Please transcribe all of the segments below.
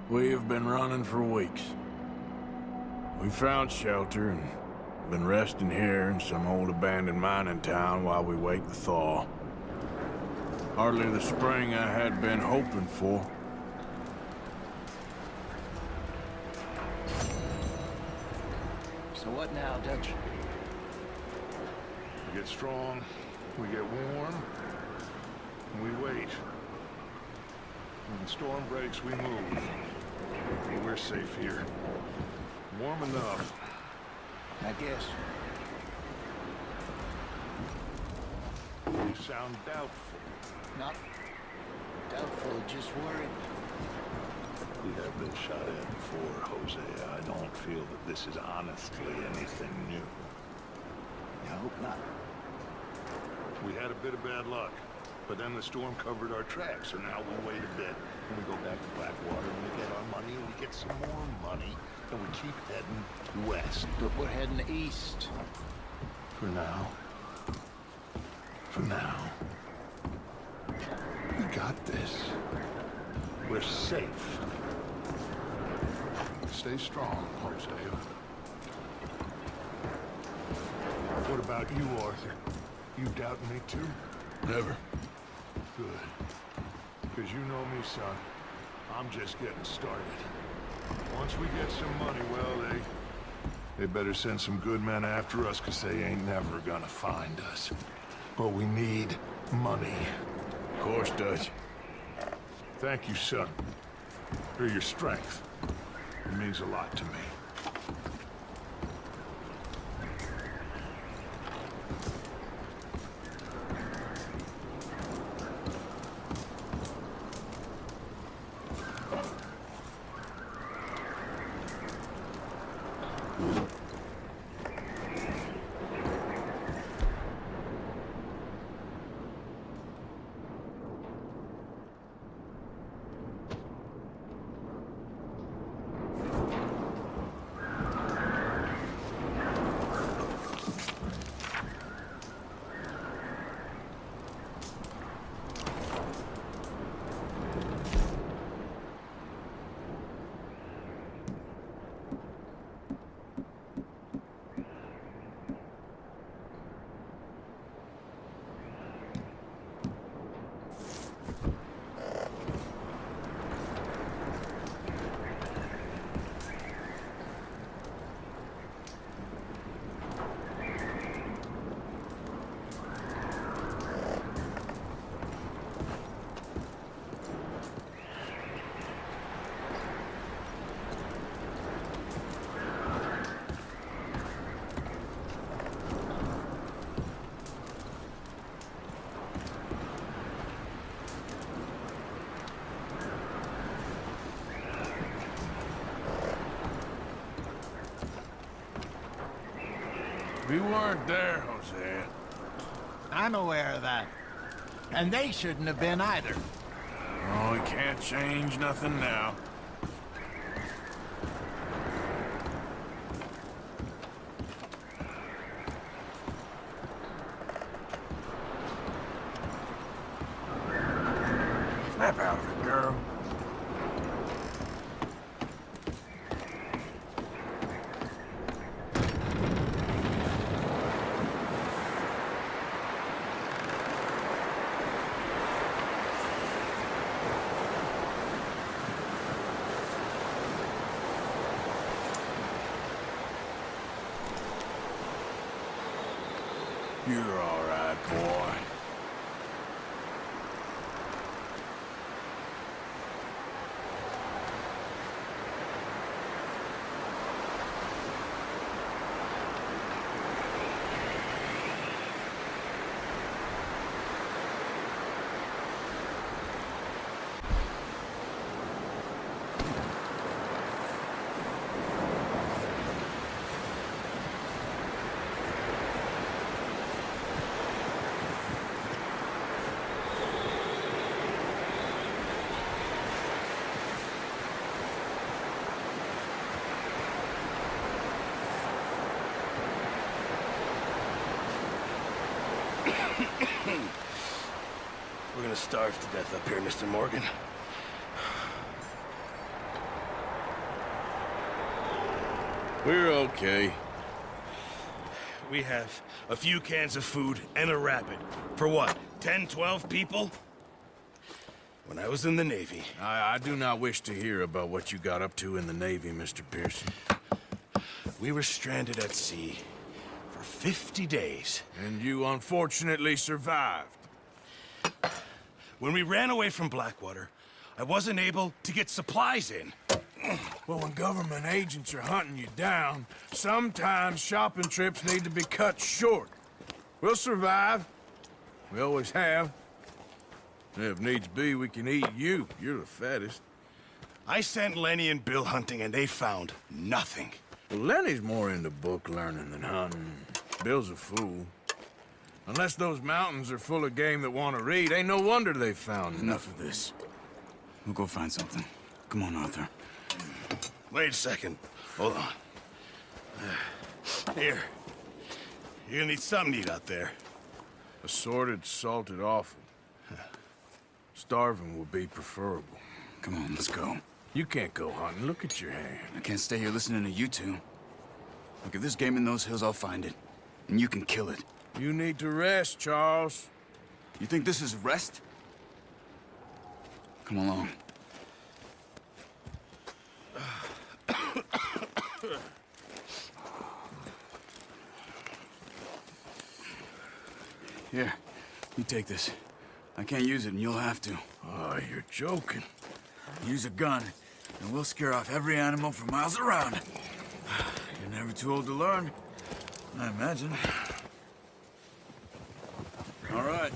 We have been running for weeks. We found shelter and been resting here in some old abandoned mining town while we wait the thaw. Hardly the spring I had been hoping for. So what now, Dutch? We get strong, we get warm, and we wait. When the storm breaks, we move. We're safe here. Warm enough. I guess. You sound doubtful. Not doubtful, just worried. We have been shot at before, Jose. I don't feel that this is honestly anything new. I hope not. We had a bit of bad luck, but then the storm covered our tracks, so now we wait a bit, and we go back to Blackwater, and we get our money, and we get some more money, and we keep heading west. But we're heading east. For now. For now. We got this. We're safe. Stay strong, Jose. What about you, Arthur? You doubt me too? Never. Good. Because you know me, son. I'm just getting started. Once we get some money, well, they better send some good men after us, because they ain't never gonna find us. But we need money. Of course, Dutch. Thank you, son, for your strength. It means a lot to me. We weren't there, Hosea. I'm aware of that. And they shouldn't have been either. Oh, we can't change nothing now. Snap out of it, girl. You're all right, boy. We're gonna starve to death up here, Mr. Morgan. We're okay. We have a few cans of food and a rabbit. For what, 10, 12 people? When I was in the Navy... I do not wish to hear about what you got up to in the Navy, Mr. Pearson. We were stranded at sea for 50 days. And you unfortunately survived. When we ran away from Blackwater, I wasn't able to get supplies in. Well, when government agents are hunting you down, sometimes shopping trips need to be cut short. We'll survive. We always have. If needs be, we can eat you. You're the fattest. I sent Lenny and Bill hunting, and they found nothing. Well, Lenny's more into book learning than hunting. Bill's a fool. Unless those mountains are full of game that want to read, ain't no wonder they found Enough of this. We'll go find something. Come on, Arthur. Wait a second. Hold on. Here. You're gonna need something to eat out there. Assorted, salted offal. Starving would be preferable. Come on, let's go. You can't go hunting. Look at your hand. I can't stay here listening to you two. Look, if there's game in those hills, I'll find it. And you can kill it. You need to rest, Charles. You think this is rest? Come along. Here, you take this. I can't use it, and you'll have to. Oh, you're joking. Use a gun, and we'll scare off every animal for miles around. You're never too old to learn, I imagine. All right,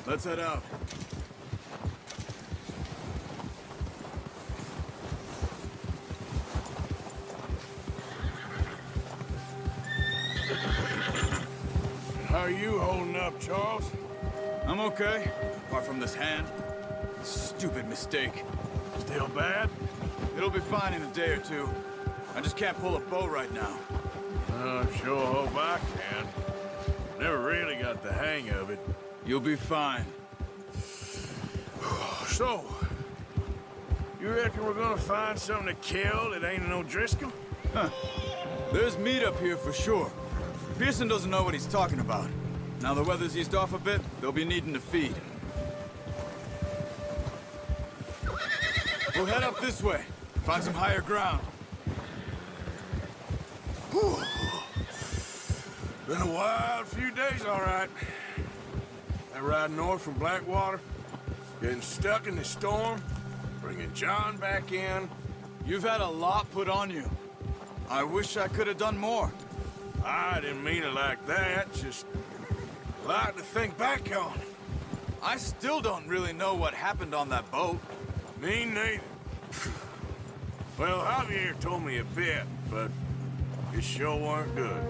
let's head out. How are you holding up, Charles? I'm okay, apart from this hand. Stupid mistake. Still bad? It'll be fine in a day or two. I just can't pull a bow right now. Sure hope I can. Never really got the hang of it. You'll be fine. So, you reckon we're gonna find something to kill that ain't no Driscoll? There's meat up here for sure. Pearson doesn't know what he's talking about. Now the weather's eased off a bit, they'll be needing to feed. We'll head up this way. Find some higher ground. Whew. Been a wild few days, all right. That ride north from Blackwater, getting stuck in the storm, bringing John back in. You've had a lot put on you. I wish I could have done more. I didn't mean it like that, just a lot to think back on. I still don't really know what happened on that boat. Me neither. Well, Javier told me a bit, but it sure weren't good.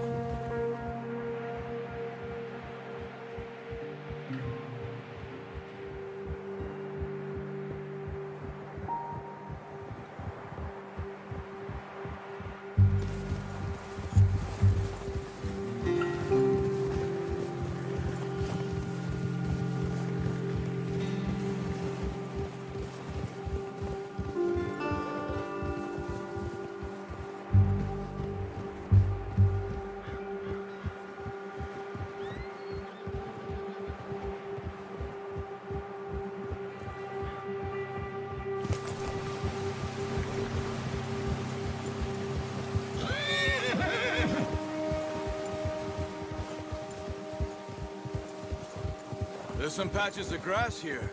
There's some patches of grass here.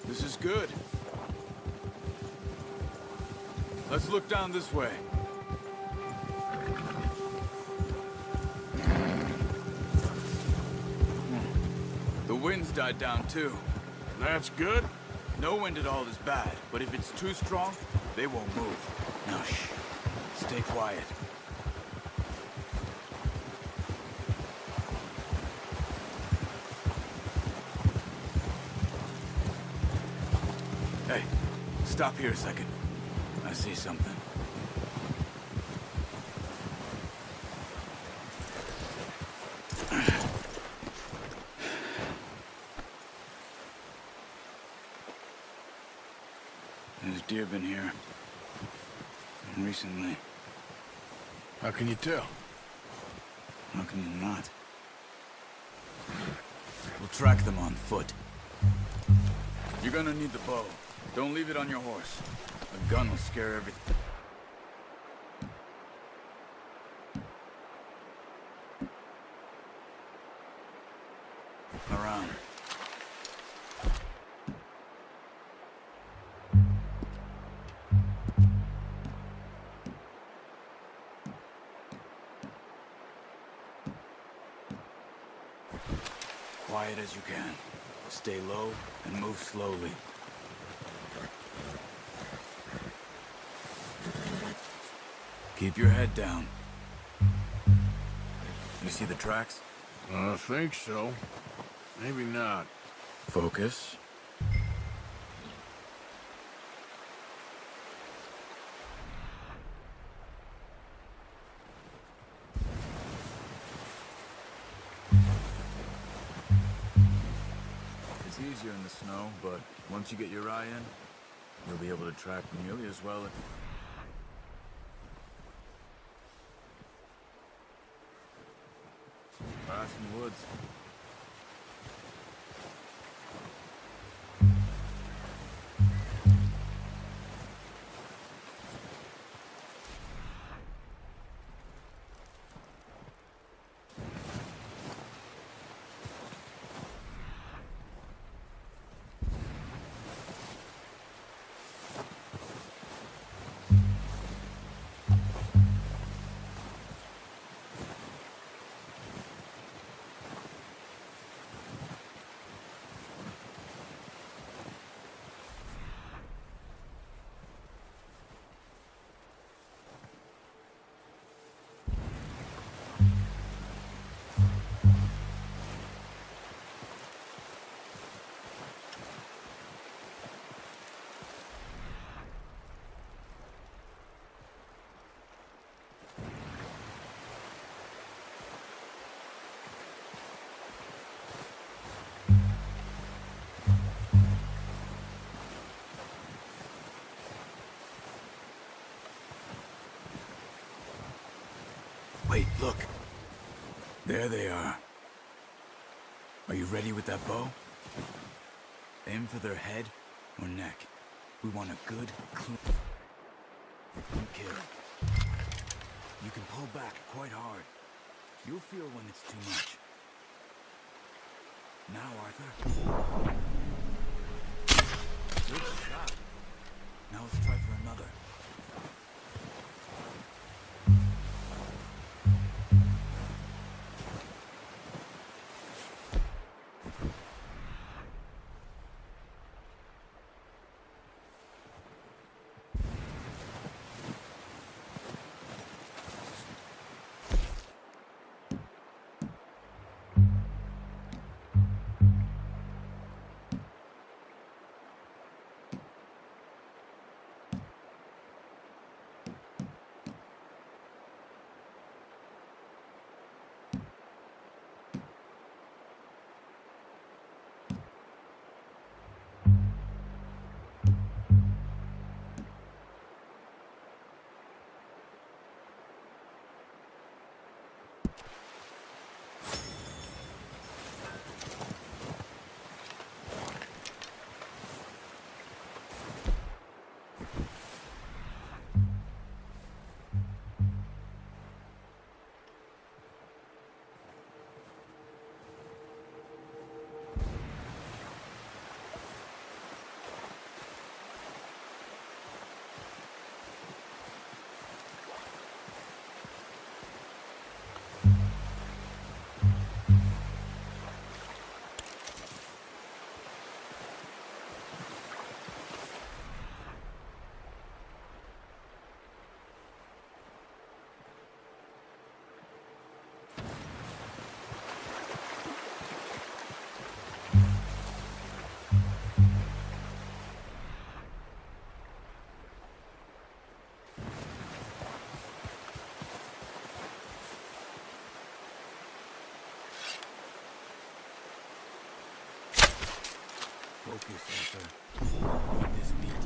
This is good. Let's look down this way. The wind's died down too. That's good. No wind at all is bad, but if it's too strong, they won't move. Now shh. Stay quiet. Hey, stop here a second. I see something. There's deer been here. Recently. How can you tell? How can you not? We'll track them on foot. You're gonna need the bow. Don't leave it on your horse. A gun will scare everything. Around. Quiet as you can. Stay low and move slowly. Keep your head down. You see the tracks? I think so. Maybe not. Focus. It's easier in the snow, but once you get your eye in, you'll be able to track nearly as well. Passing woods. Wait, look. There they are. Are you ready with that bow? Aim for their head or neck. We want a good, clean kill. You can pull back quite hard. You'll feel when it's too much. Now, Arthur. Good shot. Now let's try for another. Focus, Arthur. Eat this meat.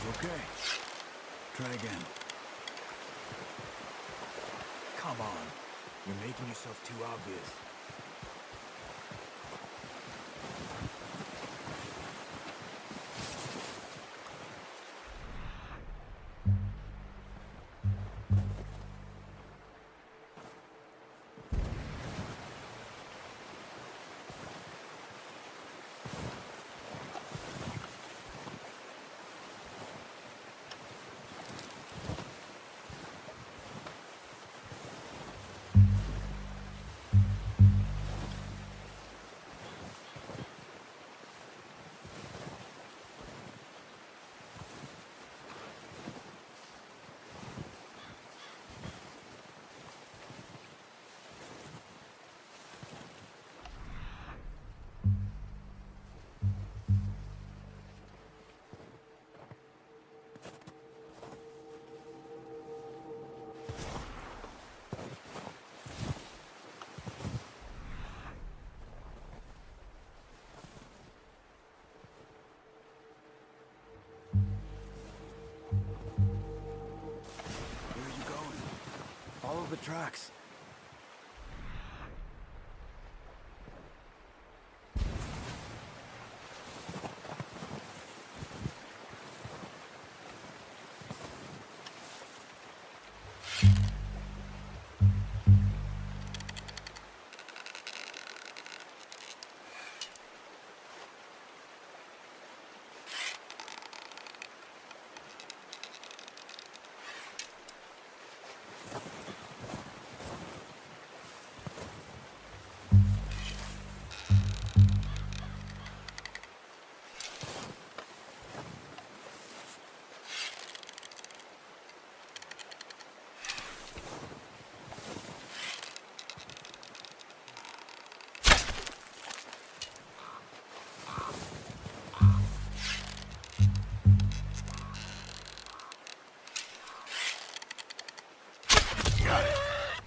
Okay. Try again. Come on. You're making yourself too obvious. Where are you going? Follow the tracks.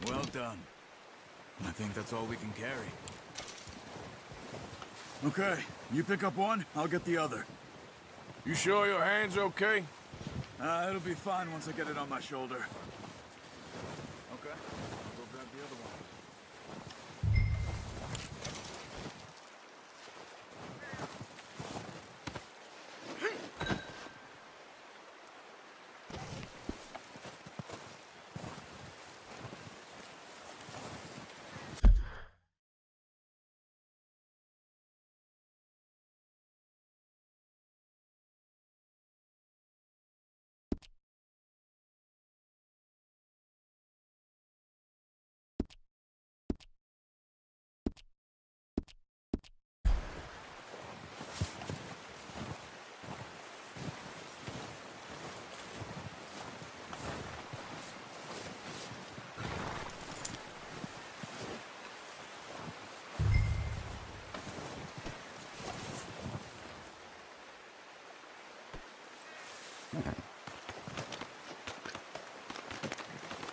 Well done. I think that's all we can carry. Okay, you pick up one, I'll get the other. You sure your hand's okay? It'll be fine once I get it on my shoulder. Okay, I'll go grab the other one.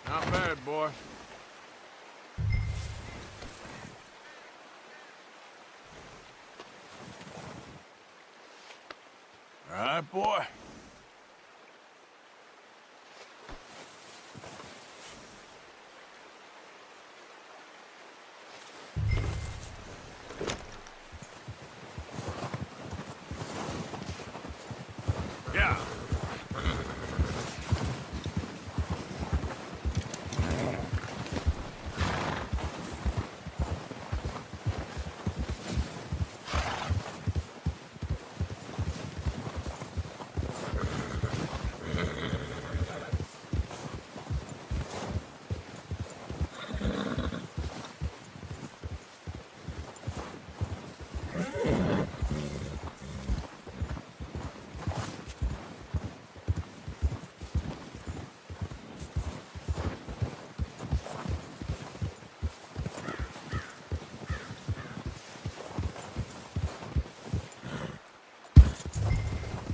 Not bad, boy. All right, boy. Yeah.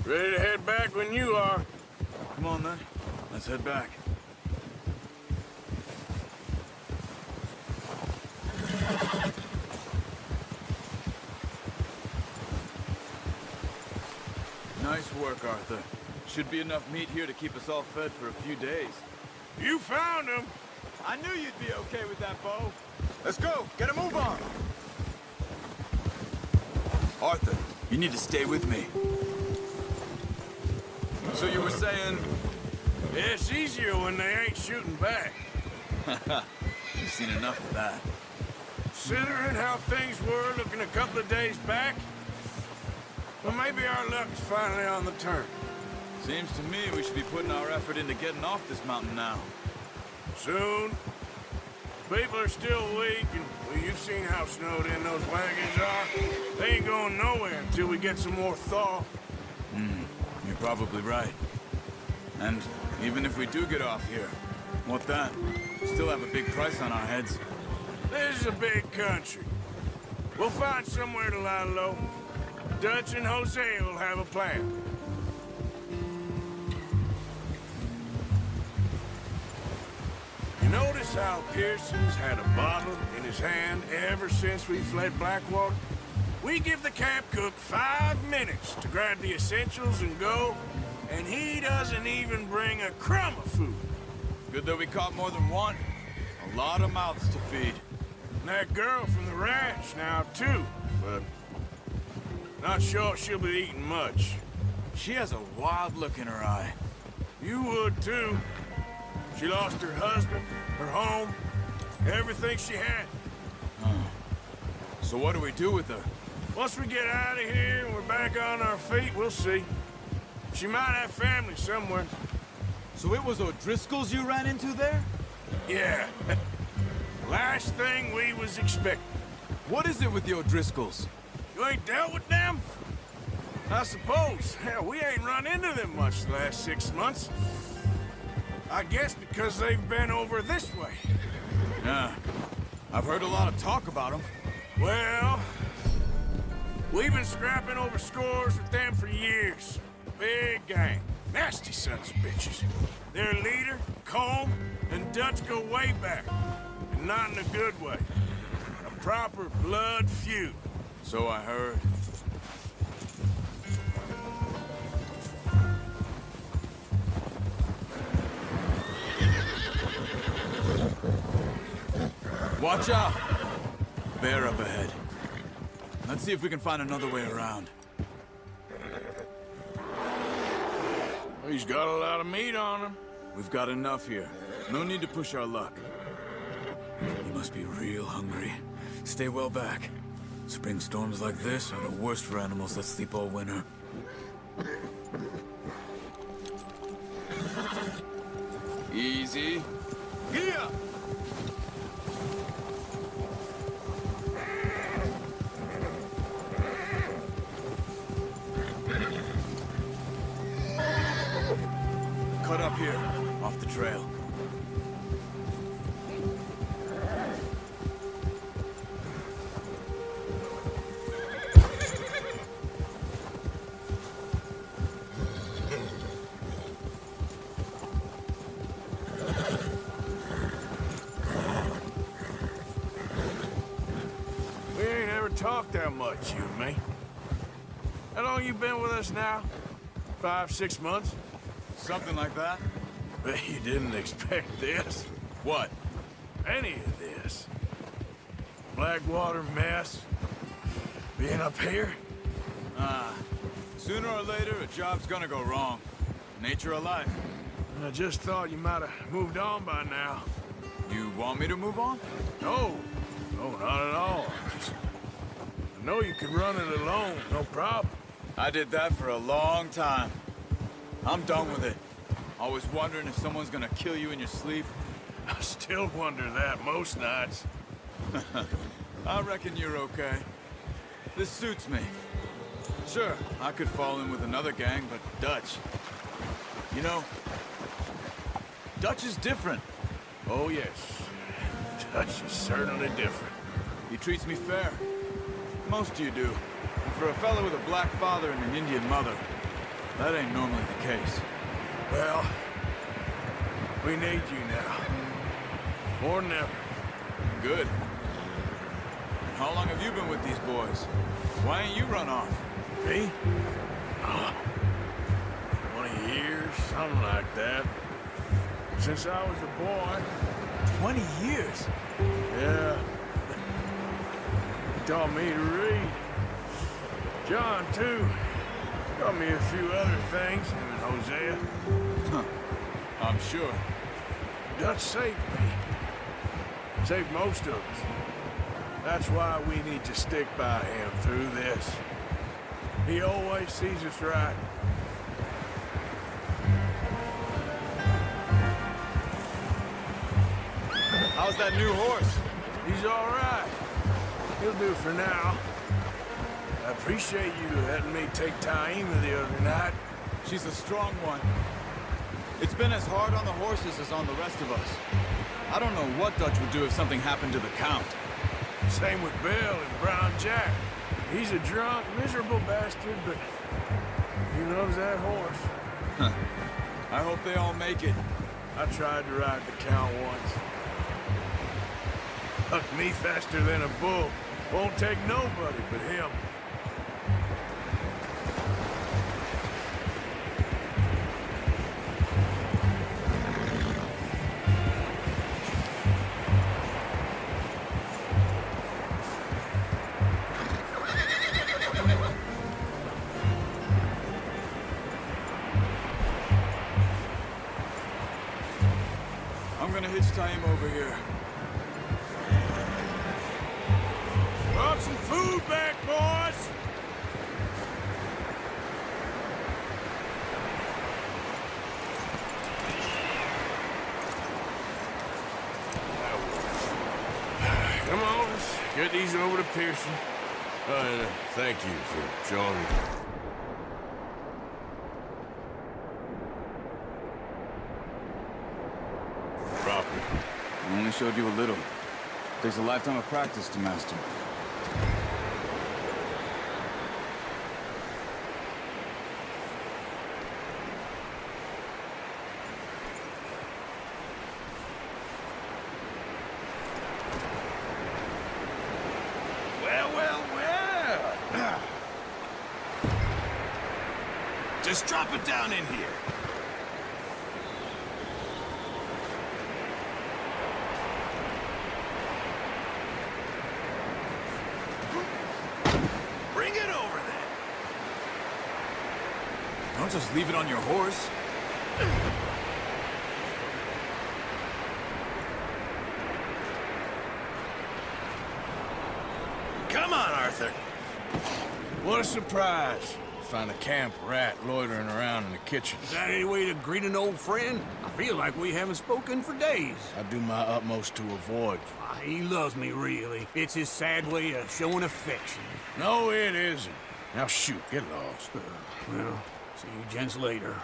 Ready to head back when you are. Come on then, let's head back. Nice work, Arthur. Should be enough meat here to keep us all fed for a few days. You found him! I knew you'd be okay with that, Bo. Let's go! Get a move on! Arthur, you need to stay with me. So you were saying... It's easier when they ain't shooting back. You've seen enough of that. Considering how things were looking a couple of days back, well, maybe our luck is finally on the turn. Seems to me we should be putting our effort into getting off this mountain now. Soon. People are still weak, and well, you've seen how snowed in those wagons are. They ain't going nowhere until we get some more thaw. You're probably right. And even if we do get off here, what then? We still have a big price on our heads. This is a big country. We'll find somewhere to lie low. Dutch and Jose will have a plan. You notice how Pearson's had a bottle in his hand ever since we fled Blackwater? We give the camp cook 5 minutes to grab the essentials and go, and he doesn't even bring a crumb of food. Good that we caught more than one. A lot of mouths to feed. And that girl from the ranch now, too, but not sure she'll be eating much. She has a wild look in her eye. You would, too. She lost her husband, her home, everything she had. So what do we do with her? Once we get out of here and we're back on our feet, we'll see. She might have family somewhere. So it was O'Driscoll's you ran into there? Yeah. Last thing we was expecting. What is it with the O'Driscolls? You ain't dealt with them? I suppose. Hell, we ain't run into them much the last 6 months. I guess because they've been over this way. Yeah. I've heard a lot of talk about them. Well, we've been scrapping over scores with them for years. Big gang. Nasty sons of bitches. Their leader, Colm, and Dutch go way back. And not in a good way. A proper blood feud. So I heard. Watch out! Bear up ahead. Let's see if we can find another way around. He's got a lot of meat on him. We've got enough here. No need to push our luck. He must be real hungry. Stay well back. Spring storms like this are the worst for animals that sleep all winter. Easy. Here! Cut up here, off the trail. We ain't ever talked that much, you and me. How long you been with us now? 5, 6 months? Something like that? Bet you didn't expect this. What? Any of this. Blackwater mess. Being up here. Sooner or later, a job's gonna go wrong. Nature of life. I just thought you might have moved on by now. You want me to move on? No. No, not at all. Just... I know you could run it alone, no problem. I did that for a long time. I'm done with it. Always wondering if someone's gonna kill you in your sleep. I still wonder that most nights. I reckon you're okay. This suits me. Sure, I could fall in with another gang, but Dutch... You know, Dutch is different. Oh, yes. Dutch is certainly different. He treats me fair. Most of you do. And for a fellow with a black father and an Indian mother, that ain't normally the case. Well, we need you now. More than ever. Good. How long have you been with these boys? Why ain't you run off? Me? 20 years. something like that. Since I was a boy. 20 years? Yeah. He taught me to read. John, too. Taught me a few other things, him and Hosea. Huh. I'm sure. Dutch saved me. Saved most of us. That's why we need to stick by him through this. He always sees us right. How's that new horse? He's all right. He'll do for now. I appreciate you letting me take Taima the other night. She's a strong one. It's been as hard on the horses as on the rest of us. I don't know what Dutch would do if something happened to the Count. Same with Bill and Brown Jack. He's a drunk, miserable bastard, but he loves that horse. Huh. I hope they all make it. I tried to ride the Count once. Hucked me faster than a bull. Won't take nobody but him. I'm gonna hitch Taima over here. Brought some food back, boys! Come on, let's get these over to Pearson. And thank you for showing me. Proper. I only showed you a little. Takes a lifetime of practice to master. Well. Just drop it down in here. Bring it over then. Don't just leave it on your horse. Come on, Arthur. What a surprise. Find a camp rat loitering around in the kitchen. Is that any way to greet an old friend? I feel like we haven't spoken for days. I do my utmost to avoid you. He loves me, really. It's his sad way of showing affection. No, it isn't. Now shoot, get lost. Well, see you gents later.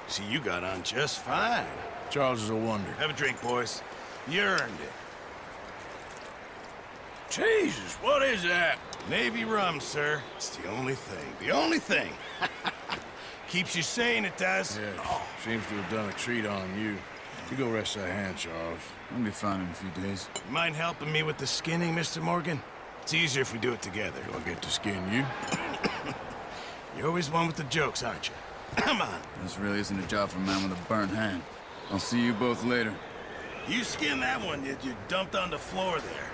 See, you got on just fine. Charles is a wonder. Have a drink, boys. You earned it. Jesus, what is that? Navy rum, sir. It's the only thing. The only thing. Keeps you sane, it does. Yeah, seems to have done a treat on you. You go rest that hand, Charles. I'll be fine in a few days. You mind helping me with the skinning, Mr. Morgan? It's easier if we do it together. Do I get to skin you? You're always one with the jokes, aren't you? Come on. This really isn't a job for a man with a burnt hand. I'll see you both later. You skinned that one you dumped on the floor there.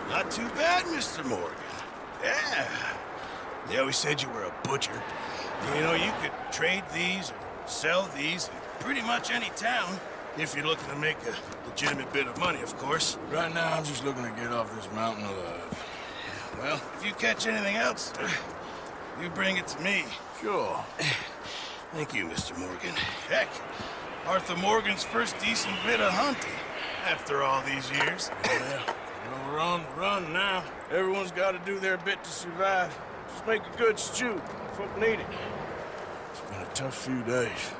Not too bad, Mr. Morgan. Yeah. They always said you were a butcher. You know, you could trade these or sell these in pretty much any town, if you're looking to make a legitimate bit of money, of course. Right now, I'm just looking to get off this mountain alive. Well, if you catch anything else, you bring it to me. Sure. Thank you, Mr. Morgan. Heck, Arthur Morgan's first decent bit of hunting after all these years. Yeah. Well, we're on the run now. Everyone's got to do their bit to survive. Just make a good stew. Folk need it. It's been a tough few days.